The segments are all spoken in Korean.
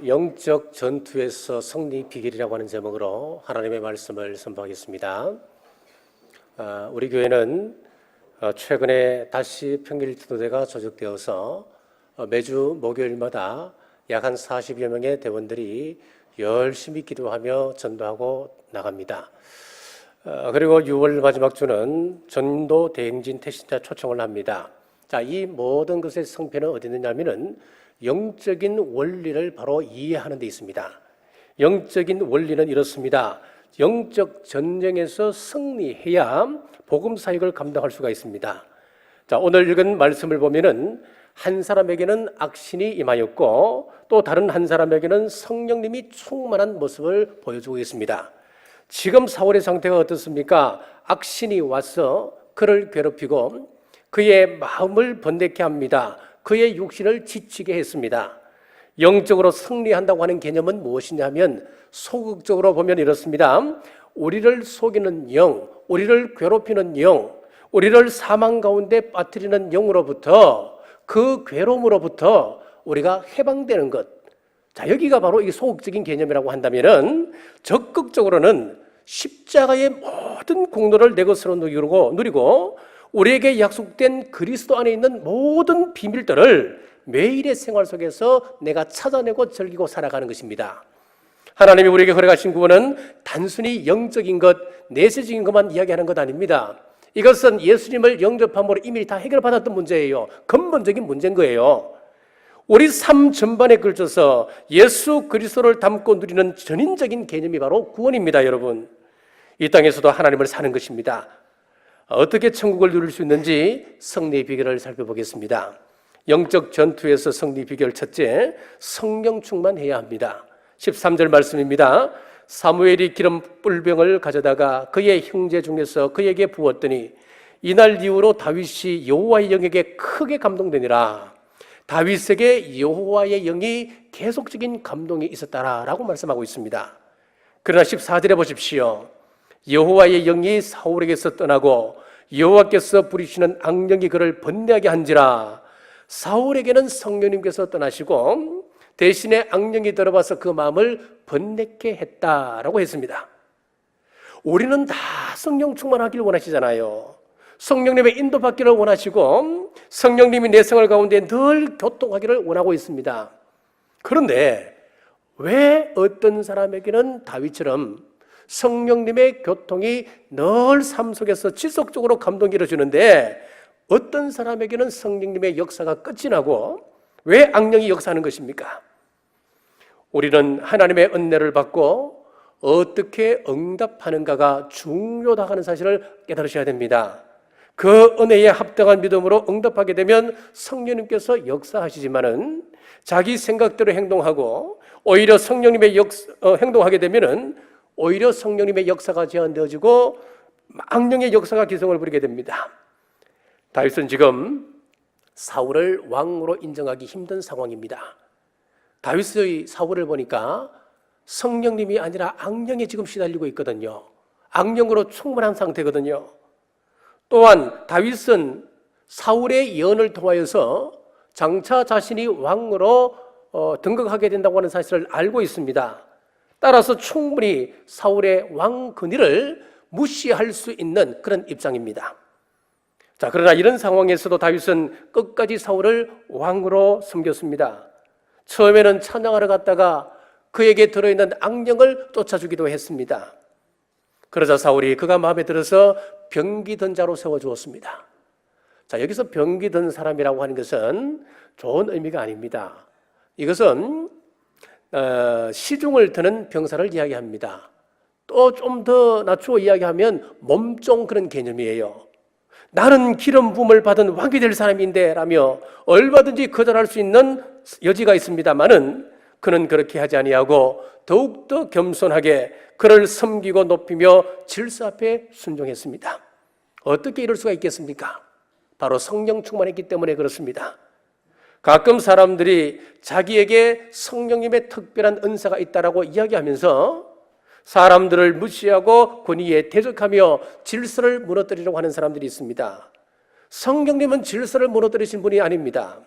영적 전투에서 승리 비결이라고 하는 제목으로 하나님의 말씀을 선포하겠습니다. 우리 교회는 최근에 다시 평일 기도대가 조직되어서 매주 목요일마다 약 한 40여 명의 대원들이 열심히 기도하며 전도하고 나갑니다. 그리고 6월 마지막 주는 전도 대행진 태신자 초청을 합니다. 자, 이 모든 것의 성패는 어디 있느냐면은 영적인 원리를 바로 이해하는 데 있습니다. 영적인 원리는 이렇습니다. 영적 전쟁에서 승리해야 복음 사역을 감당할 수가 있습니다. 자, 오늘 읽은 말씀을 보면은 한 사람에게는 악신이 임하였고 또 다른 한 사람에게는 성령님이 충만한 모습을 보여주고 있습니다. 지금 사울의 상태가 어떻습니까? 악신이 와서 그를 괴롭히고 그의 마음을 번뇌케 합니다. 그의 육신을 지치게 했습니다. 영적으로 승리한다고 하는 개념은 무엇이냐면 소극적으로 보면 이렇습니다. 우리를 속이는 영, 우리를 괴롭히는 영, 우리를 사망 가운데 빠뜨리는 영으로부터, 그 괴로움으로부터 우리가 해방되는 것. 자, 여기가 바로 이 소극적인 개념이라고 한다면은 적극적으로는 십자가의 모든 공로를 내 것으로 누리고 우리에게 약속된 그리스도 안에 있는 모든 비밀들을 매일의 생활 속에서 내가 찾아내고 즐기고 살아가는 것입니다. 하나님이 우리에게 허락하신 구원은 단순히 영적인 것, 내세적인 것만 이야기하는 것 아닙니다. 이것은 예수님을 영접함으로 이미 다 해결받았던 문제예요. 근본적인 문제인 거예요. 우리 삶 전반에 걸쳐서 예수 그리스도를 담고 누리는 전인적인 개념이 바로 구원입니다, 여러분. 이 땅에서도 하나님을 사는 것입니다. 어떻게 천국을 누릴 수 있는지 승리의 비결을 살펴보겠습니다. 영적 전투에서 승리 비결 첫째, 성령 충만해야 합니다. 13절 말씀입니다. 사무엘이 기름 뿔병을 가져다가 그의 형제 중에서 그에게 부었더니 이날 이후로 다윗이 여호와의 영에게 크게 감동되니라. 다윗에게 여호와의 영이 계속적인 감동이 있었다라고 말씀하고 있습니다. 그러나 14절에 보십시오. 여호와의 영이 사울에게서 떠나고 여호와께서 부리시는 악령이 그를 번뇌하게 한지라. 사울에게는 성령님께서 떠나시고 대신에 악령이 들어와서 그 마음을 번뇌케 했다라고 했습니다. 우리는 다 성령 충만하기를 원하시잖아요. 성령님의 인도받기를 원하시고 성령님이 내 생활 가운데 늘 교통하기를 원하고 있습니다. 그런데 왜 어떤 사람에게는 다윗처럼 성령님의 교통이 늘 삶 속에서 지속적으로 감동이 이루어지는데 어떤 사람에게는 성령님의 역사가 끝이 나고 왜 악령이 역사하는 것입니까? 우리는 하나님의 은혜를 받고 어떻게 응답하는가가 중요하다고 하는 사실을 깨달으셔야 됩니다. 그 은혜에 합당한 믿음으로 응답하게 되면 성령님께서 역사하시지만은 자기 생각대로 행동하고 오히려 성령님의 행동하게 되면은 오히려 성령님의 역사가 제한되어지고 악령의 역사가 기성을 부리게 됩니다. 다윗은 지금 사울을 왕으로 인정하기 힘든 상황입니다. 다윗의 사울을 보니까 성령님이 아니라 악령에 지금 시달리고 있거든요. 악령으로 충분한 상태거든요. 또한 다윗은 사울의 예언을 통하여서 장차 자신이 왕으로 등극하게 된다고 하는 사실을 알고 있습니다. 따라서 충분히 사울의 왕 권위를 무시할 수 있는 그런 입장입니다. 자, 그러나 이런 상황에서도 다윗은 끝까지 사울을 왕으로 섬겼습니다. 처음에는 찬양하러 갔다가 그에게 들어있는 악령을 쫓아주기도 했습니다. 그러자 사울이 그가 마음에 들어서 병기 든 자로 세워주었습니다. 자, 여기서 병기 든 사람이라고 하는 것은 좋은 의미가 아닙니다. 이것은 시중을 드는 병사를 이야기합니다. 또 좀 더 낮추어 이야기하면 몸종 그런 개념이에요. 나는 기름 부음을 받은 왕이 될 사람인데 라며 얼마든지 거절할 수 있는 여지가 있습니다만은 그는 그렇게 하지 아니하고 더욱더 겸손하게 그를 섬기고 높이며 질서 앞에 순종했습니다. 어떻게 이럴 수가 있겠습니까? 바로 성령 충만했기 때문에 그렇습니다. 가끔 사람들이 자기에게 성령님의 특별한 은사가 있다라고 이야기하면서 사람들을 무시하고 권위에 대적하며 질서를 무너뜨리려고 하는 사람들이 있습니다. 성령님은 질서를 무너뜨리신 분이 아닙니다.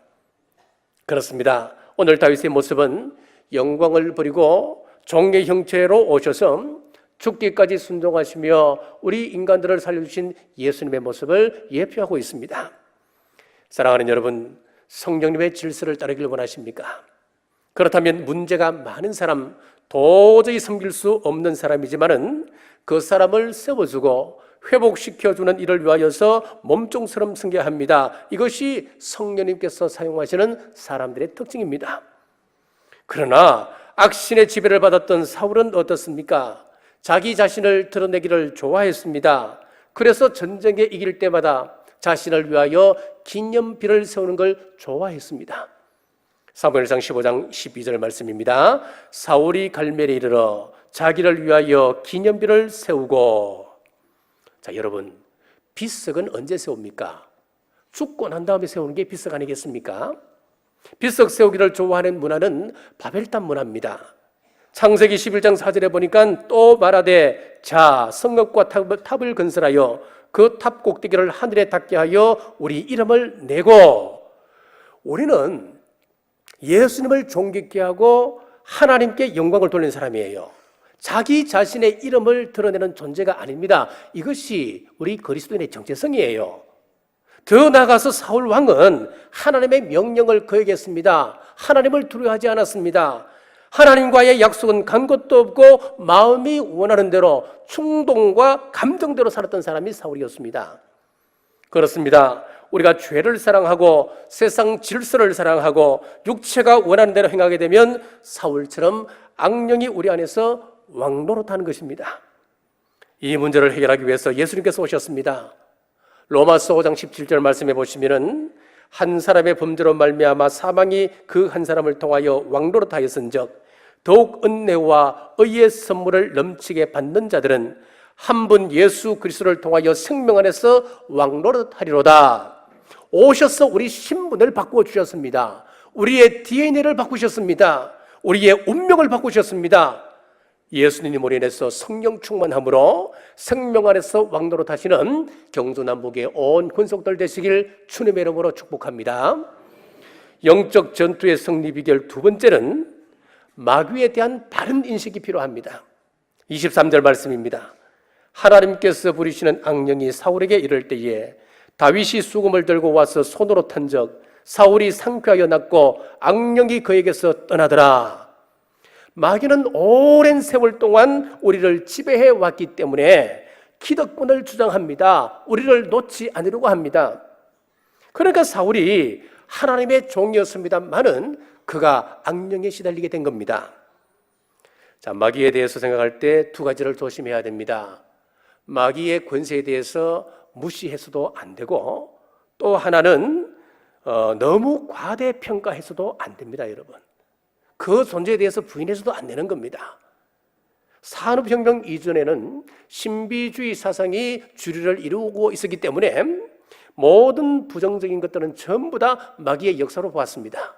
그렇습니다. 오늘 다윗의 모습은 영광을 버리고 종의 형체로 오셔서 죽기까지 순종하시며 우리 인간들을 살려주신 예수님의 모습을 예표하고 있습니다. 사랑하는 여러분, 성령님의 질서를 따르길 원하십니까? 그렇다면 문제가 많은 사람, 도저히 섬길 수 없는 사람이지만은 그 사람을 세워주고 회복시켜주는 일을 위하여서 몸종처럼 섬겨합니다. 이것이 성령님께서 사용하시는 사람들의 특징입니다. 그러나 악신의 지배를 받았던 사울은 어떻습니까? 자기 자신을 드러내기를 좋아했습니다. 그래서 전쟁에 이길 때마다 자신을 위하여 기념비를 세우는 걸 좋아했습니다. 사무엘상 15장 12절 말씀입니다. 사울이 갈멜에 이르러 자기를 위하여 기념비를 세우고. 자, 여러분, 비석은 언제 세웁니까? 죽고 난 다음에 세우는 게 비석 아니겠습니까? 비석 세우기를 좋아하는 문화는 바벨탑 문화입니다. 창세기 11장 4절에 보니까 또 말하되 자 성읍과 탑을 건설하여 그 탑 꼭대기를 하늘에 닿게 하여 우리 이름을 내고. 우리는 예수님을 존귀케 하고 하나님께 영광을 돌리는 사람이에요. 자기 자신의 이름을 드러내는 존재가 아닙니다. 이것이 우리 그리스도인의 정체성이에요. 더 나아가서 사울 왕은 하나님의 명령을 거역했습니다. 하나님을 두려워하지 않았습니다. 하나님과의 약속은 간 것도 없고 마음이 원하는 대로 충동과 감정대로 살았던 사람이 사울이었습니다. 그렇습니다. 우리가 죄를 사랑하고 세상 질서를 사랑하고 육체가 원하는 대로 행하게 되면 사울처럼 악령이 우리 안에서 왕노릇하는 것입니다. 이 문제를 해결하기 위해서 예수님께서 오셨습니다. 로마서 5장 17절 말씀해 보시면은 한 사람의 범죄로 말미암아 사망이 그 한 사람을 통하여 왕노릇하였은즉 더욱 은혜와 의의 선물을 넘치게 받는 자들은 한 분 예수 그리스도를 통하여 생명 안에서 왕노릇하리로다. 오셔서 우리 신분을 바꾸어 주셨습니다. 우리의 DNA를 바꾸셨습니다. 우리의 운명을 바꾸셨습니다. 예수님 우리 안에서 성령 충만함으로 생명 안에서 왕노릇하시는 경주남북의 온 권속들 되시길 주님의 이름으로 축복합니다. 영적 전투의 승리 비결 두 번째는 마귀에 대한 바른 인식이 필요합니다. 23절 말씀입니다. 하나님께서 부리시는 악령이 사울에게 이를 때에 다윗이 수금을 들고 와서 손으로 탄 적 사울이 상쾌하여 낫고 악령이 그에게서 떠나더라. 마귀는 오랜 세월 동안 우리를 지배해 왔기 때문에 기득권을 주장합니다. 우리를 놓지 않으려고 합니다. 그러니까 사울이 하나님의 종이었습니다만은 그가 악령에 시달리게 된 겁니다. 자, 마귀에 대해서 생각할 때 두 가지를 조심해야 됩니다. 마귀의 권세에 대해서 무시해서도 안 되고 또 하나는 너무 과대평가해서도 안 됩니다. 여러분, 그 존재에 대해서 부인해서도 안 되는 겁니다. 산업혁명 이전에는 신비주의 사상이 주류를 이루고 있었기 때문에 모든 부정적인 것들은 전부 다 마귀의 역사로 보았습니다.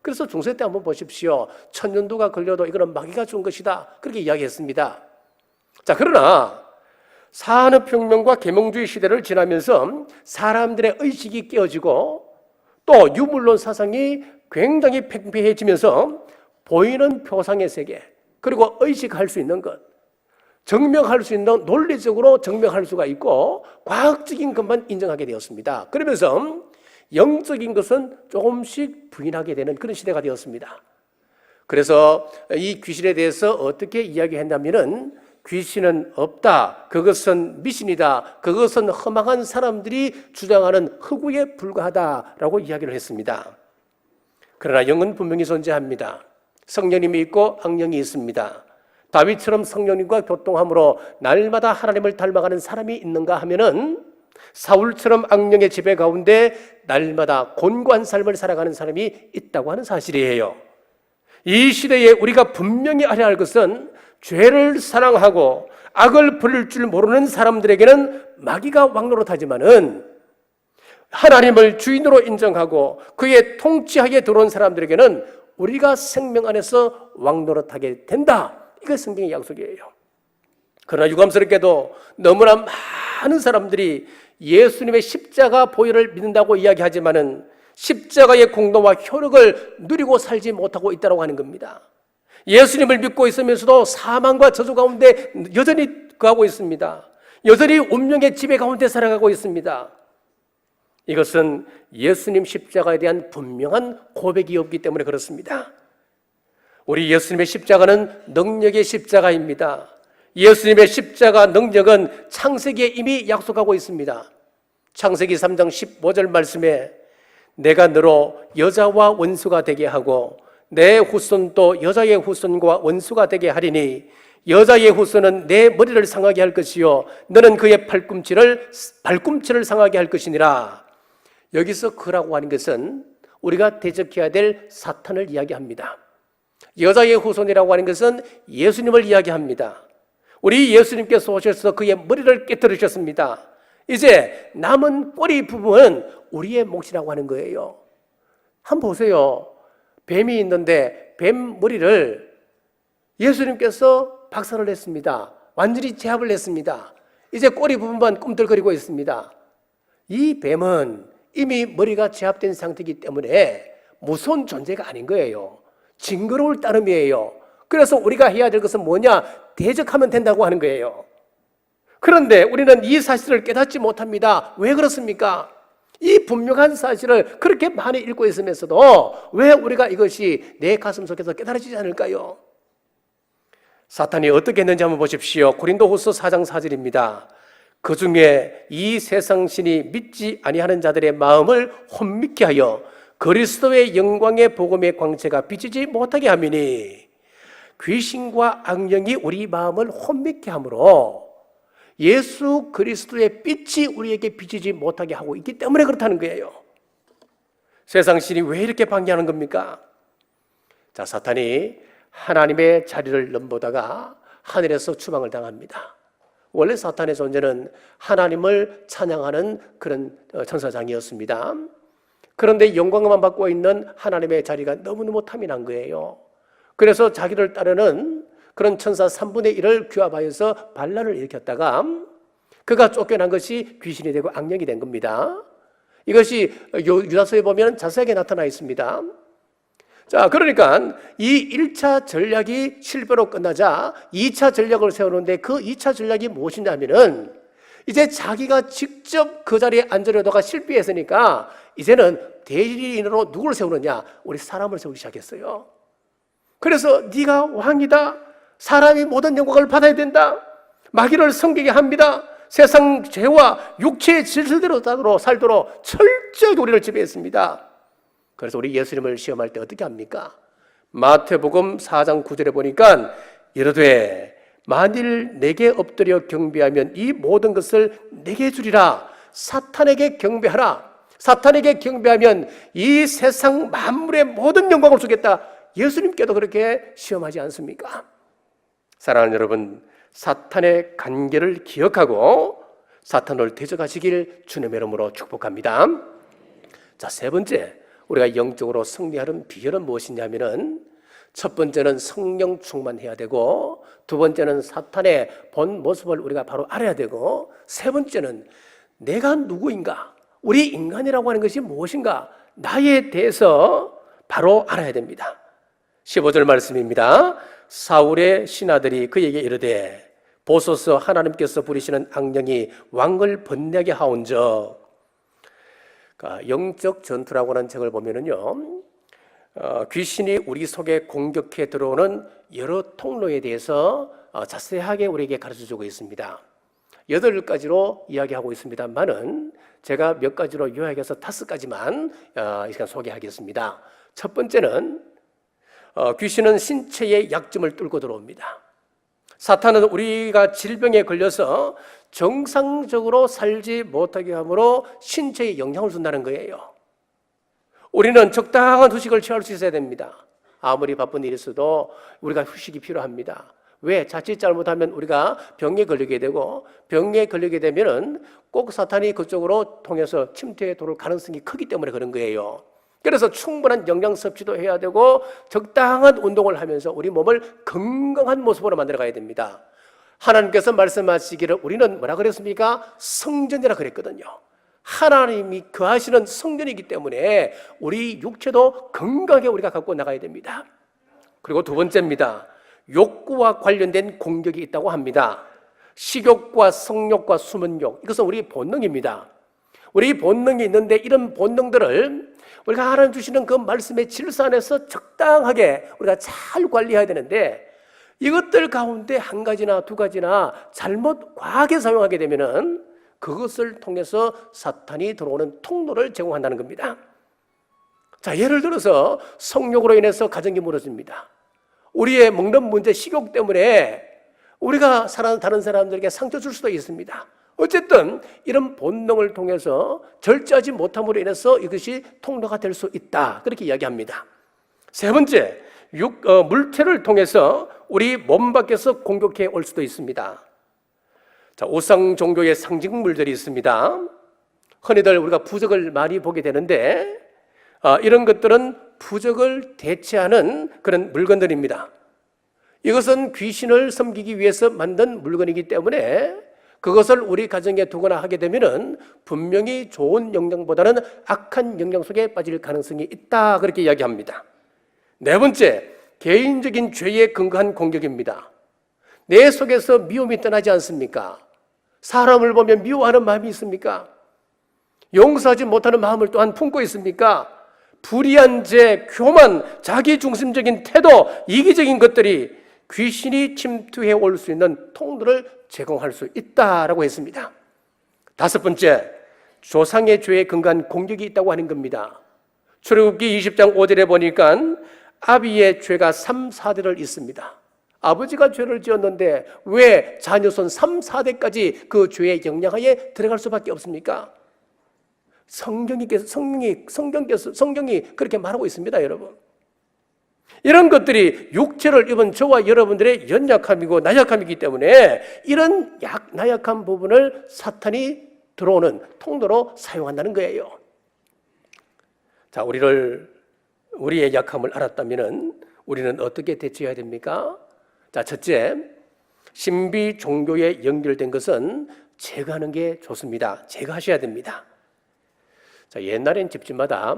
그래서 중세 때 한번 보십시오. 1000년도가 걸려도 이거는 마귀가 준 것이다, 그렇게 이야기했습니다. 자, 그러나 산업혁명과 계몽주의 시대를 지나면서 사람들의 의식이 깨어지고 또 유물론 사상이 굉장히 팽배해지면서 보이는 표상의 세계, 그리고 의식할 수 있는 것, 증명할 수 있는, 논리적으로 증명할 수가 있고 과학적인 것만 인정하게 되었습니다. 그러면서 영적인 것은 조금씩 부인하게 되는 그런 시대가 되었습니다. 그래서 이 귀신에 대해서 어떻게 이야기했냐면은 귀신은 없다, 그것은 미신이다, 그것은 허망한 사람들이 주장하는 허구에 불과하다라고 이야기를 했습니다. 그러나 영은 분명히 존재합니다. 성령님이 있고 악령이 있습니다. 다윗처럼 성령님과 교통함으로 날마다 하나님을 닮아가는 사람이 있는가 하면은 사울처럼 악령의 지배 가운데 날마다 곤고한 삶을 살아가는 사람이 있다고 하는 사실이에요. 이 시대에 우리가 분명히 알아야 할 것은 죄를 사랑하고 악을 버릴 줄 모르는 사람들에게는 마귀가 왕노릇하지만은 하나님을 주인으로 인정하고 그의 통치하에 들어온 사람들에게는 우리가 생명 안에서 왕노릇하게 된다. 이게 성경의 약속이에요. 그러나 유감스럽게도 너무나 많은 사람들이 예수님의 십자가 보혈을 믿는다고 이야기하지만은 십자가의 공로와 효력을 누리고 살지 못하고 있다고 하는 겁니다. 예수님을 믿고 있으면서도 사망과 저주 가운데 여전히 거하고 있습니다. 여전히 운명의 지배 가운데 살아가고 있습니다. 이것은 예수님 십자가에 대한 분명한 고백이 없기 때문에 그렇습니다. 우리 예수님의 십자가는 능력의 십자가입니다. 예수님의 십자가 능력은 창세기에 이미 약속하고 있습니다. 창세기 3장 15절 말씀에 내가 너로 여자와 원수가 되게 하고 내 후손도 여자의 후손과 원수가 되게 하리니 여자의 후손은 내 머리를 상하게 할 것이요 너는 그의 발꿈치를 상하게 할 것이니라. 여기서 그라고 하는 것은 우리가 대적해야 될 사탄을 이야기합니다. 여자의 후손이라고 하는 것은 예수님을 이야기합니다. 우리 예수님께서 오셔서 그의 머리를 깨뜨리셨습니다. 이제 남은 꼬리 부분은 우리의 몫이라고 하는 거예요. 한번 보세요. 뱀이 있는데 뱀 머리를 예수님께서 박살을 냈습니다. 완전히 제압을 했습니다. 이제 꼬리 부분만 꿈틀거리고 있습니다. 이 뱀은 이미 머리가 제압된 상태이기 때문에 무서운 존재가 아닌 거예요. 징그러울 따름이에요. 그래서 우리가 해야 될 것은 뭐냐? 대적하면 된다고 하는 거예요. 그런데 우리는 이 사실을 깨닫지 못합니다. 왜 그렇습니까? 이 분명한 사실을 그렇게 많이 읽고 있으면서도 왜 우리가 이것이 내 가슴 속에서 깨달아지지 않을까요? 사탄이 어떻게 했는지 한번 보십시오. 고린도후서 4장 4절입니다. 그 중에 이 세상 신이 믿지 아니하는 자들의 마음을 혼미케 하여 그리스도의 영광의 복음의 광채가 비치지 못하게 하미니 귀신과 악령이 우리 마음을 혼미케 하므로 예수 그리스도의 빛이 우리에게 비치지 못하게 하고 있기 때문에 그렇다는 거예요. 세상 신이 왜 이렇게 방해하는 겁니까? 자, 사탄이 하나님의 자리를 넘보다가 하늘에서 추방을 당합니다. 원래 사탄의 존재는 하나님을 찬양하는 그런 천사장이었습니다. 그런데 영광만 받고 있는 하나님의 자리가 너무너무 탐이 난 거예요. 그래서 자기를 따르는 그런 천사 3분의 1을 규합하여서 반란을 일으켰다가 그가 쫓겨난 것이 귀신이 되고 악령이 된 겁니다. 이것이 유다서에 보면 자세하게 나타나 있습니다. 자, 그러니까 이 1차 전략이 실패로 끝나자 2차 전략을 세우는데 그 2차 전략이 무엇이냐면은 이제 자기가 직접 그 자리에 앉으려다가 실패했으니까 이제는 대리인으로 누구를 세우느냐? 우리 사람을 세우기 시작했어요. 그래서 네가 왕이다. 사람이 모든 영광을 받아야 된다. 마귀를 섬기게 합니다. 세상 죄와 육체의 질서대로 살도록 철저히 우리를 지배했습니다. 그래서 우리 예수님을 시험할 때 어떻게 합니까? 마태복음 4장 9절에 보니까 이르되 만일 내게 엎드려 경배하면 이 모든 것을 내게 주리라. 사탄에게 경배하라. 사탄에게 경배하면 이 세상 만물의 모든 영광을 주겠다. 예수님께도 그렇게 시험하지 않습니까? 사랑하는 여러분, 사탄의 관계를 기억하고 사탄을 대적하시길 주님의 이름으로 축복합니다. 자, 세 번째, 우리가 영적으로 승리하는 비결은 무엇이냐면은 첫 번째는 성령 충만해야 되고 두 번째는 사탄의 본 모습을 우리가 바로 알아야 되고 세 번째는 내가 누구인가? 우리 인간이라고 하는 것이 무엇인가? 나에 대해서 바로 알아야 됩니다. 15절 말씀입니다. 사울의 신하들이 그에게 이르되 보소서 하나님께서 부리시는 악령이 왕을 번뇌하게 하온즉. 영적 전투라고 하는 책을 보면은요, 귀신이 우리 속에 공격해 들어오는 여러 통로에 대해서 자세하게 우리에게 가르쳐주고 있습니다. 8가지로 이야기하고 있습니다만은 제가 몇 가지로 요약해서 5가지만 이 시간 소개하겠습니다. 첫 번째는 귀신은 신체의 약점을 뚫고 들어옵니다. 사탄은 우리가 질병에 걸려서 정상적으로 살지 못하게 함으로 신체에 영향을 준다는 거예요. 우리는 적당한 휴식을 취할 수 있어야 됩니다. 아무리 바쁜 일이 있어도 우리가 휴식이 필요합니다. 왜? 자칫 잘못하면 우리가 병에 걸리게 되고 병에 걸리게 되면은 꼭 사탄이 그쪽으로 통해서 침투에 들어올 가능성이 크기 때문에 그런 거예요. 그래서 충분한 영양 섭취도 해야 되고 적당한 운동을 하면서 우리 몸을 건강한 모습으로 만들어 가야 됩니다. 하나님께서 말씀하시기를 우리는 뭐라 그랬습니까? 성전이라 그랬거든요. 하나님이 거하시는 성전이기 때문에 우리 육체도 건강하게 우리가 갖고 나가야 됩니다. 그리고 두 번째입니다. 욕구와 관련된 공격이 있다고 합니다. 식욕과 성욕과 숨은 욕, 이것은 우리 본능입니다. 우리 본능이 있는데 이런 본능들을 우리가 하나님 주시는 그 말씀의 질서 안에서 적당하게 우리가 잘 관리해야 되는데, 이것들 가운데 한 가지나 두 가지나 잘못 과하게 사용하게 되면은 그것을 통해서 사탄이 들어오는 통로를 제공한다는 겁니다. 자, 예를 들어서 성욕으로 인해서 가정이 무너집니다. 우리의 먹는 문제, 식욕 때문에 우리가 사랑하는 다른 사람들에게 상처 줄 수도 있습니다. 어쨌든 이런 본능을 통해서 절제하지 못함으로 인해서 이것이 통로가 될 수 있다, 그렇게 이야기합니다. 세 번째, 물체를 통해서 우리 몸 밖에서 공격해 올 수도 있습니다. 자, 우상 종교의 상징물들이 있습니다. 흔히들 우리가 부적을 많이 보게 되는데, 이런 것들은 부적을 대체하는 그런 물건들입니다. 이것은 귀신을 섬기기 위해서 만든 물건이기 때문에 그것을 우리 가정에 두거나 하게 되면은 분명히 좋은 영향보다는 악한 영향 속에 빠질 가능성이 있다, 그렇게 이야기합니다. 네 번째, 개인적인 죄에 근거한 공격입니다. 내 속에서 미움이 떠나지 않습니까? 사람을 보면 미워하는 마음이 있습니까? 용서하지 못하는 마음을 또한 품고 있습니까? 불의한 죄, 교만, 자기중심적인 태도, 이기적인 것들이 귀신이 침투해 올 수 있는 통로를 제공할 수 있다라고 했습니다. 다섯 번째, 조상의 죄에 근거한 공격이 있다고 하는 겁니다. 출애굽기 20장 5절에 보니까 아비의 죄가 3, 4대를 잇습니다. 아버지가 죄를 지었는데 왜 자녀손 3, 4대까지 그 죄의 영향하에 들어갈 수밖에 없습니까? 성경이 그렇게 말하고 있습니다, 여러분. 이런 것들이 육체를 입은 저와 여러분들의 연약함이고 나약함이기 때문에 이런 나약한 부분을 사탄이 들어오는 통로로 사용한다는 거예요. 자, 우리의 약함을 알았다면 우리는 어떻게 대처해야 됩니까? 자, 첫째, 신비 종교에 연결된 것은 제거하는 게 좋습니다. 제거하셔야 됩니다. 자, 옛날엔 집집마다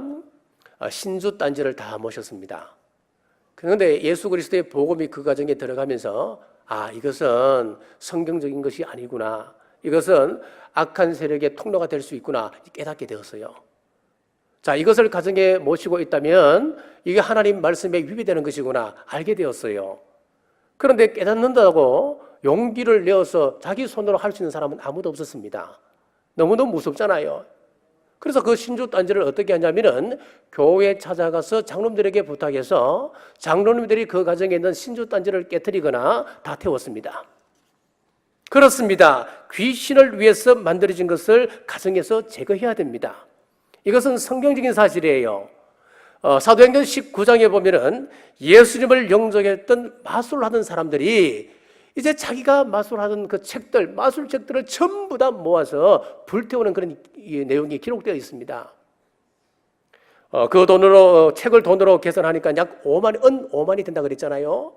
신주 딴지를 다 모셨습니다. 그런데 예수 그리스도의 복음이 그 가정에 들어가면서 이것은 성경적인 것이 아니구나, 이것은 악한 세력의 통로가 될 수 있구나 깨닫게 되었어요. 자, 이것을 가정에 모시고 있다면 이게 하나님 말씀에 위배되는 것이구나 알게 되었어요. 그런데 깨닫는다고 용기를 내어서 자기 손으로 할 수 있는 사람은 아무도 없었습니다. 너무너무 무섭잖아요. 그래서 그 신주 딴지를 어떻게 하냐면은 교회에 찾아가서 장로님들에게 부탁해서 장로님들이 그 가정에 있는 신주 딴지를 깨뜨리거나 다 태웠습니다. 그렇습니다. 귀신을 위해서 만들어진 것을 가정에서 제거해야 됩니다. 이것은 성경적인 사실이에요. 사도행전 19장에 보면은 예수님을 영접했던 마술을 하던 사람들이 이제 자기가 마술하던 그 책들, 마술책들을 전부 다 모아서 불태우는 그런 내용이 기록되어 있습니다. 그 돈으로, 책을 돈으로 계산하니까 약 5만이 된다 그랬잖아요.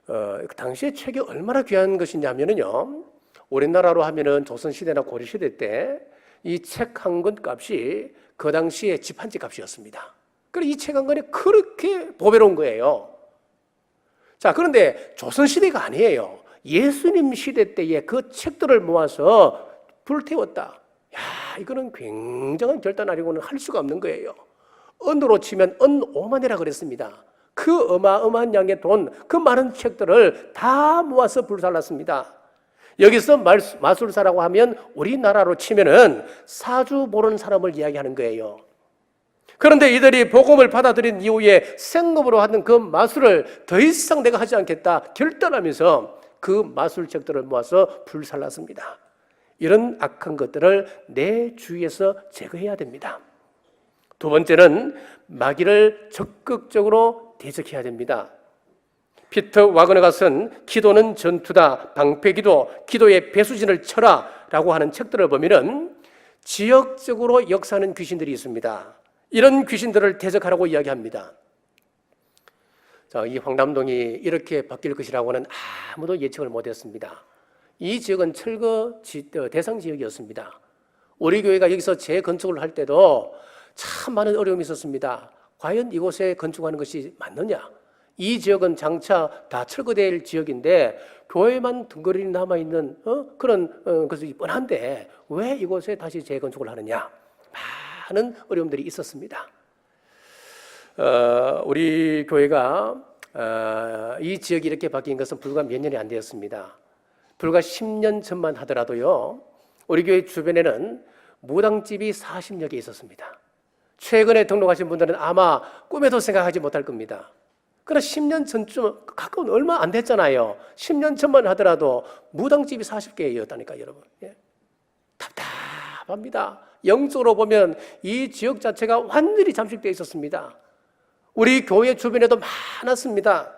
그 당시에 책이 얼마나 귀한 것이냐면요, 우리나라로 하면은 조선시대나 고려시대 때 이 책 한 권 값이 그 당시에 집 한 채 값이었습니다. 그래서 이 책 한 권이 그렇게 보배로운 거예요. 자, 그런데 조선시대가 아니에요. 예수님 시대 때에 그 책들을 모아서 불태웠다. 이거는 굉장한 결단 아니고는 할 수가 없는 거예요. 은으로 치면 은 5만이라 그랬습니다. 그 어마어마한 양의 돈, 그 많은 책들을 다 모아서 불살랐습니다. 여기서 마술사라고 하면 우리나라로 치면은 사주 보는 사람을 이야기하는 거예요. 그런데 이들이 복음을 받아들인 이후에 생업으로 하는 그 마술을 더 이상 내가 하지 않겠다 결단하면서 그 마술책들을 모아서 불살랐습니다. 이런 악한 것들을 내 주위에서 제거해야 됩니다. 두 번째는 마귀를 적극적으로 대적해야 됩니다. 피터 와그너가 쓴 기도는 전투다, 방패기도, 기도의 배수진을 쳐라 라고 하는 책들을 보면은 지역적으로 역사하는 귀신들이 있습니다. 이런 귀신들을 대적하라고 이야기합니다. 자, 이 황남동이 이렇게 바뀔 것이라고는 아무도 예측을 못했습니다. 이 지역은 철거 대상 지역이었습니다. 우리 교회가 여기서 재건축을 할 때도 참 많은 어려움이 있었습니다. 과연 이곳에 건축하는 것이 맞느냐? 이 지역은 장차 다 철거될 지역인데 교회만 덩그러니 남아있는 그런 것이 뻔한데 왜 이곳에 다시 재건축을 하느냐, 많은 어려움들이 있었습니다. 우리 교회가 이 지역이 이렇게 바뀐 것은 불과 몇 년이 안 되었습니다. 불과 10년 전만 하더라도요, 우리 교회 주변에는 무당집이 40여 개 있었습니다. 최근에 등록하신 분들은 아마 꿈에도 생각하지 못할 겁니다. 그러나 10년 전쯤, 가까운 얼마 안 됐잖아요. 10년 전만 하더라도 무당집이 40개였다니까 여러분. 예. 답답합니다. 영적으로 보면 이 지역 자체가 완전히 잠식되어 있었습니다. 우리 교회 주변에도 많았습니다.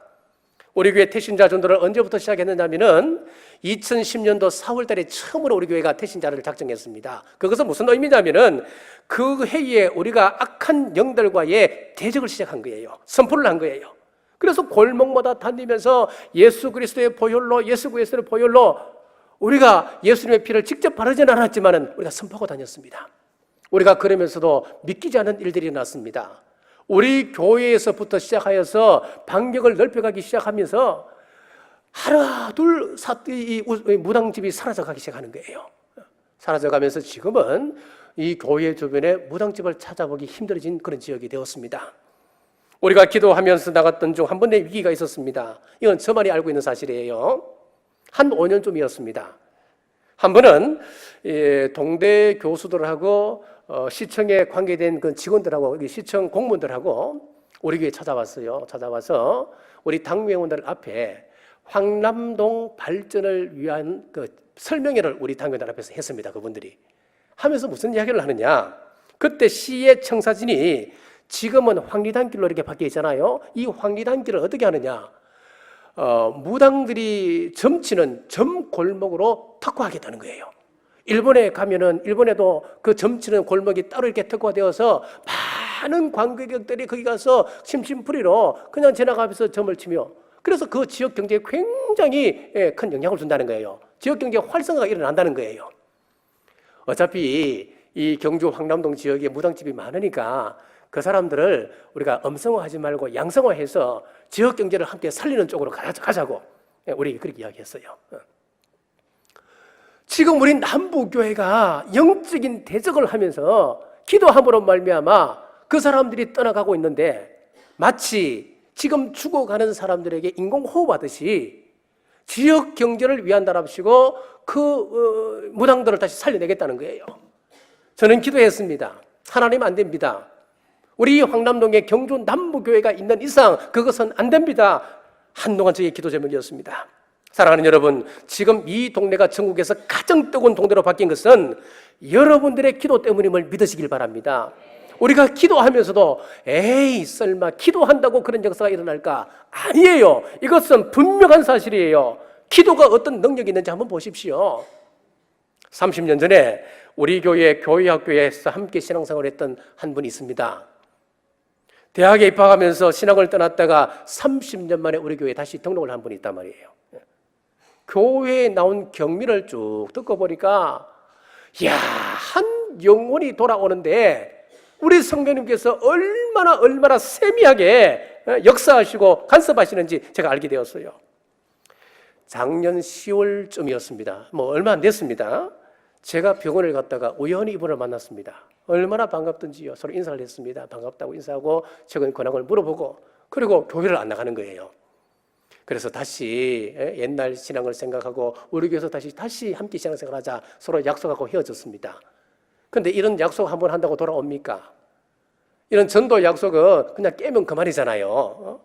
우리 교회 태신자 전도를 언제부터 시작했느냐면은 2010년도 4월 달에 처음으로 우리 교회가 태신자를 작정했습니다. 그것은 무슨 의미냐면은 그 해에 우리가 악한 영들과의 대적을 시작한 거예요. 선포를 한 거예요. 그래서 골목마다 다니면서 예수 그리스도의 보혈로, 예수 그리스도의 보혈로 우리가 예수님의 피를 직접 바르지는 않았지만은 우리가 선포하고 다녔습니다. 우리가 그러면서도 믿기지 않은 일들이 났습니다. 우리 교회에서부터 시작하여서 반경을 넓혀가기 시작하면서 하나 둘 이 무당집이 사라져가기 시작하는 거예요. 사라져가면서 지금은 이 교회 주변에 무당집을 찾아보기 힘들어진 그런 지역이 되었습니다. 우리가 기도하면서 나갔던 중 한 번의 위기가 있었습니다. 이건 저만이 알고 있는 사실이에요. 한 5년쯤이었습니다. 한 번은 동대 교수들하고 시청에 관계된 그 직원들하고 시청 공무원들하고 우리 교회에 찾아왔어요. 찾아와서 우리 당회원들 앞에 황남동 발전을 위한 그 설명회를 우리 당회원들 앞에서 했습니다. 그분들이 하면서 무슨 이야기를 하느냐, 그때 시의 청사진이 지금은 황리단길로 이렇게 바뀌어 있잖아요. 이 황리단길을 어떻게 하느냐, 무당들이 점치는 점골목으로 특화하겠다는 거예요. 일본에 가면은 일본에도 그 점치는 골목이 따로 이렇게 특화되어서 많은 관광객들이 거기 가서 심심풀이로 그냥 지나가면서 점을 치며, 그래서 그 지역 경제에 굉장히 큰 영향을 준다는 거예요. 지역 경제 활성화가 일어난다는 거예요. 어차피 이 경주 황남동 지역에 무당집이 많으니까 그 사람들을 우리가 음성화하지 말고 양성화해서 지역 경제를 함께 살리는 쪽으로 가자고 우리 그렇게 이야기했어요. 지금 우리 남부교회가 영적인 대적을 하면서 기도함으로 말미암아 그 사람들이 떠나가고 있는데, 마치 지금 죽어가는 사람들에게 인공호흡하듯이 지역 경제를 위한다랍시고 그 무당들을 다시 살려내겠다는 거예요. 저는 기도했습니다. 하나님 안 됩니다. 우리 황남동에 경주 남부교회가 있는 이상 그것은 안 됩니다. 한동안 저의 기도 제목이었습니다. 사랑하는 여러분, 지금 이 동네가 전국에서 가장 뜨거운 동네로 바뀐 것은 여러분들의 기도 때문임을 믿으시길 바랍니다. 우리가 기도하면서도 에이 설마 기도한다고 그런 역사가 일어날까? 아니에요. 이것은 분명한 사실이에요. 기도가 어떤 능력이 있는지 한번 보십시오. 30년 전에 우리 교회 교회학교에서 함께 신앙생활을 했던 한 분이 있습니다. 대학에 입학하면서 신학을 떠났다가 30년 만에 우리 교회에 다시 등록을 한 분이 있단 말이에요. 교회에 나온 경미를 쭉 듣고 보니까 한 영혼이 돌아오는데 우리 성도님께서 얼마나 세미하게 역사하시고 간섭하시는지 제가 알게 되었어요. 작년 10월쯤이었습니다. 얼마 안 됐습니다. 제가 병원을 갔다가 우연히 이분을 만났습니다. 얼마나 반갑던지요. 서로 인사를 했습니다. 반갑다고 인사하고 최근 근황을 물어보고, 그리고 교회를 안 나가는 거예요. 그래서 다시 옛날 신앙을 생각하고 우리 교회에서 다시 함께 신앙생활하자 서로 약속하고 헤어졌습니다. 그런데 이런 약속 한번 한다고 돌아옵니까? 이런 전도 약속은 그냥 깨면 그만이잖아요.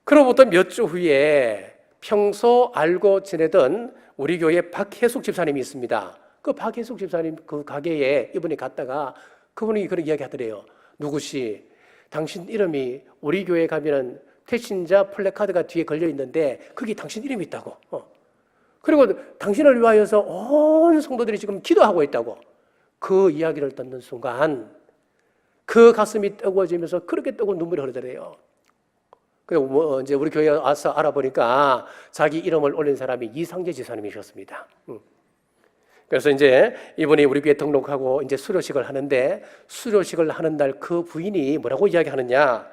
그로부터 몇 주 후에 평소 알고 지내던 우리 교회 박혜숙 집사님이 있습니다. 그 박혜숙 집사님 그 가게에 이분이 갔다가 그분이 그런 이야기 하더래요. 누구시, 당신 이름이 우리 교회 가면은 태신자 플래카드가 뒤에 걸려 있는데 거기 당신 이름이 있다고. 그리고 당신을 위하여서 온 성도들이 지금 기도하고 있다고. 그 이야기를 듣는 순간 그 가슴이 뜨거워지면서 그렇게 뜨거운 눈물이 흐르더래요. 그리고 이제 우리 교회에 와서 알아보니까 자기 이름을 올린 사람이 이상재 지사님이셨습니다. 그래서 이제 이분이 우리 교회에 등록하고 이제 수료식을 하는데, 수료식을 하는 날 그 부인이 뭐라고 이야기하느냐,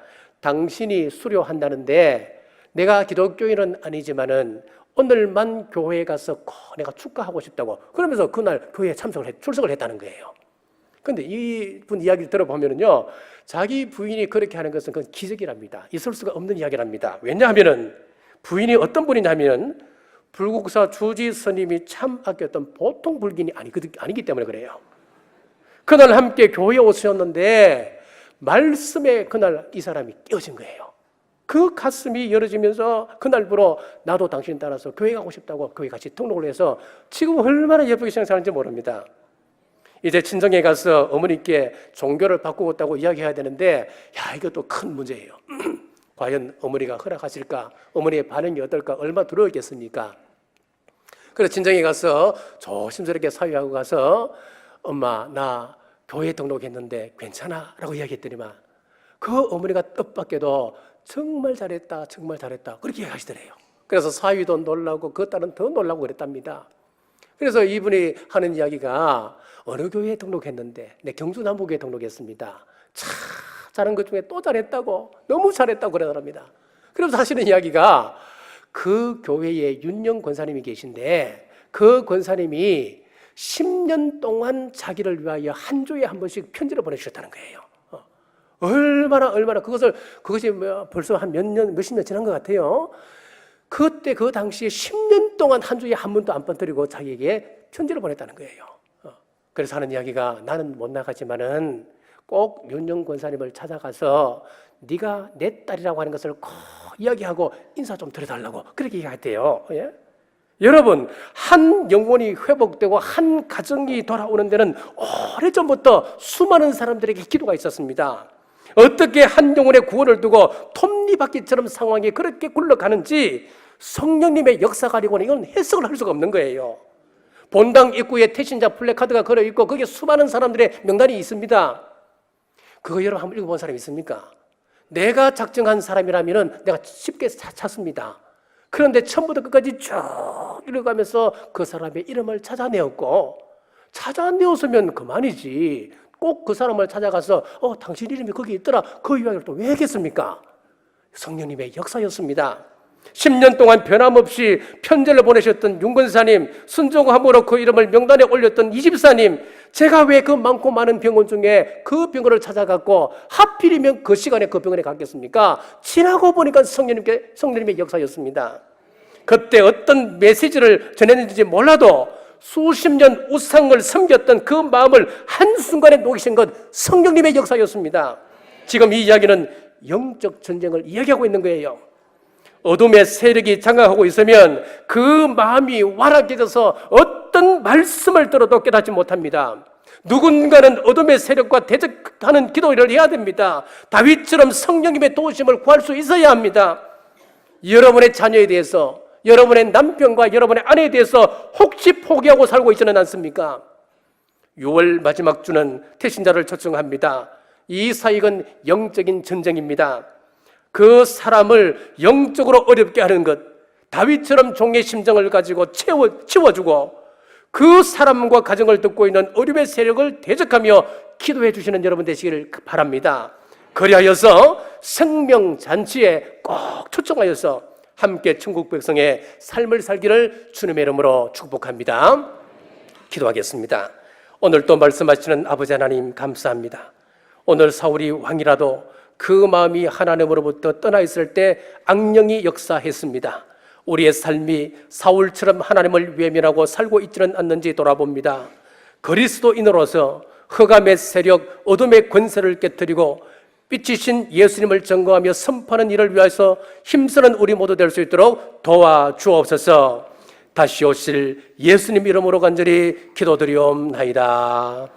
당신이 수료한다는데 내가 기독교인은 아니지만은 오늘만 교회에 가서 내가 축가하고 싶다고 그러면서 그날 교회에 출석을 했다는 거예요. 그런데 이분 이야기를 들어보면은요, 자기 부인이 그렇게 하는 것은 그건 기적이랍니다. 있을 수가 없는 이야기랍니다. 왜냐하면은 부인이 어떤 분이냐면 불국사 주지 스님이 참 아꼈던 보통 불기인이 아니기 때문에 그래요. 그날 함께 교회에 오셨는데 말씀에 그날 이 사람이 깨어진 거예요. 그 가슴이 열어지면서 그날부로 나도 당신 따라서 교회 가고 싶다고 교회 같이 등록을 해서 지금 얼마나 예쁘게 생활하는지 모릅니다. 이제 친정에 가서 어머니께 종교를 바꾸었다고 이야기해야 되는데 이것도 큰 문제예요. 과연 어머니가 허락하실까? 어머니의 반응이 어떨까? 얼마나 두려웠겠습니까? 그래서 친정에 가서 조심스럽게 사위하고 가서 엄마 나 교회 등록했는데 괜찮아? 라고 이야기했더니만 그 어머니가 뜻밖에도 정말 잘했다 그렇게 얘기하시더래요. 그래서 사위도 놀라고 그 딸은 더 놀라고 그랬답니다. 그래서 이분이 하는 이야기가 어느 교회에 등록했는데 내 경주남부교회에 등록했습니다. 참 잘한 것 중에 또 잘했다고 너무 잘했다고 그러더랍니다. 그래서 하시는 이야기가 그 교회에 윤영 권사님이 계신데 그 권사님이 10년 동안 자기를 위하여 한 주에 한 번씩 편지를 보내주셨다는 거예요. 얼마나 그것이 벌써 한 몇십 년 지난 것 같아요. 그때 그 당시에 10년 동안 한 주에 한 번도 안 빠뜨리고 자기에게 편지를 보냈다는 거예요. 그래서 하는 이야기가 나는 못 나가지만은 꼭 윤영 권사님을 찾아가서 네가 내 딸이라고 하는 것을 꼭 이야기하고 인사 좀 드려달라고 그렇게 얘기했대요. 예? 여러분, 한 영혼이 회복되고 한 가정이 돌아오는 데는 오래전부터 수많은 사람들에게 기도가 있었습니다. 어떻게 한 영혼의 구원을 두고 톱니바퀴처럼 상황이 그렇게 굴러가는지 성령님의 역사가 아니고는 이건 해석을 할 수가 없는 거예요. 본당 입구에 태신자 플래카드가 걸어있고 거기에 수많은 사람들의 명단이 있습니다. 그거 여러분 한번 읽어본 사람이 있습니까? 내가 작정한 사람이라면 내가 쉽게 찾습니다. 그런데 처음부터 끝까지 쭉 읽어가면서 그 사람의 이름을 찾아내었고 찾아내었으면 그만이지 꼭 그 사람을 찾아가서 당신 이름이 거기 있더라 그 이야기를 또 왜 했겠습니까? 성령님의 역사였습니다. 10년 동안 변함없이 편지를 보내셨던 윤권사님, 순종함으로 그 이름을 명단에 올렸던 이집사님, 제가 왜 그 많고 많은 병원 중에 그 병원을 찾아갔고 하필이면 그 시간에 그 병원에 갔겠습니까? 지나고 보니까 성령님의 역사였습니다. 그때 어떤 메시지를 전했는지 몰라도 수십 년 우상을 섬겼던 그 마음을 한순간에 녹이신 것 성령님의 역사였습니다. 지금 이 이야기는 영적 전쟁을 이야기하고 있는 거예요. 어둠의 세력이 장악하고 있으면 그 마음이 완악해져서 어떤 말씀을 들어도 깨닫지 못합니다. 누군가는 어둠의 세력과 대적하는 기도를 해야 됩니다. 다윗처럼 성령님의 도우심을 구할 수 있어야 합니다. 여러분의 자녀에 대해서, 여러분의 남편과 여러분의 아내에 대해서 혹시 포기하고 살고 있지는 않습니까? 6월 마지막 주는 태신자를 초청합니다. 이 사역은 영적인 전쟁입니다. 그 사람을 영적으로 어렵게 하는 것, 다윗처럼 종의 심정을 가지고 치워주고 그 사람과 가정을 듣고 있는 어둠의 세력을 대적하며 기도해 주시는 여러분 되시기를 바랍니다. 그리하여서 생명잔치에 꼭 초청하여서 함께 천국 백성의 삶을 살기를 주님의 이름으로 축복합니다. 기도하겠습니다. 오늘 또 말씀하시는 아버지 하나님 감사합니다. 오늘 사울이 왕이라도 그 마음이 하나님으로부터 떠나 있을 때 악령이 역사했습니다. 우리의 삶이 사울처럼 하나님을 외면하고 살고 있지는 않는지 돌아봅니다. 그리스도인으로서 흑암의 세력, 어둠의 권세를 깨뜨리고 빛이신 예수님을 증거하며 선포하는 일을 위해서 힘쓰는 우리 모두 될 수 있도록 도와주옵소서. 다시 오실 예수님 이름으로 간절히 기도드리옵나이다.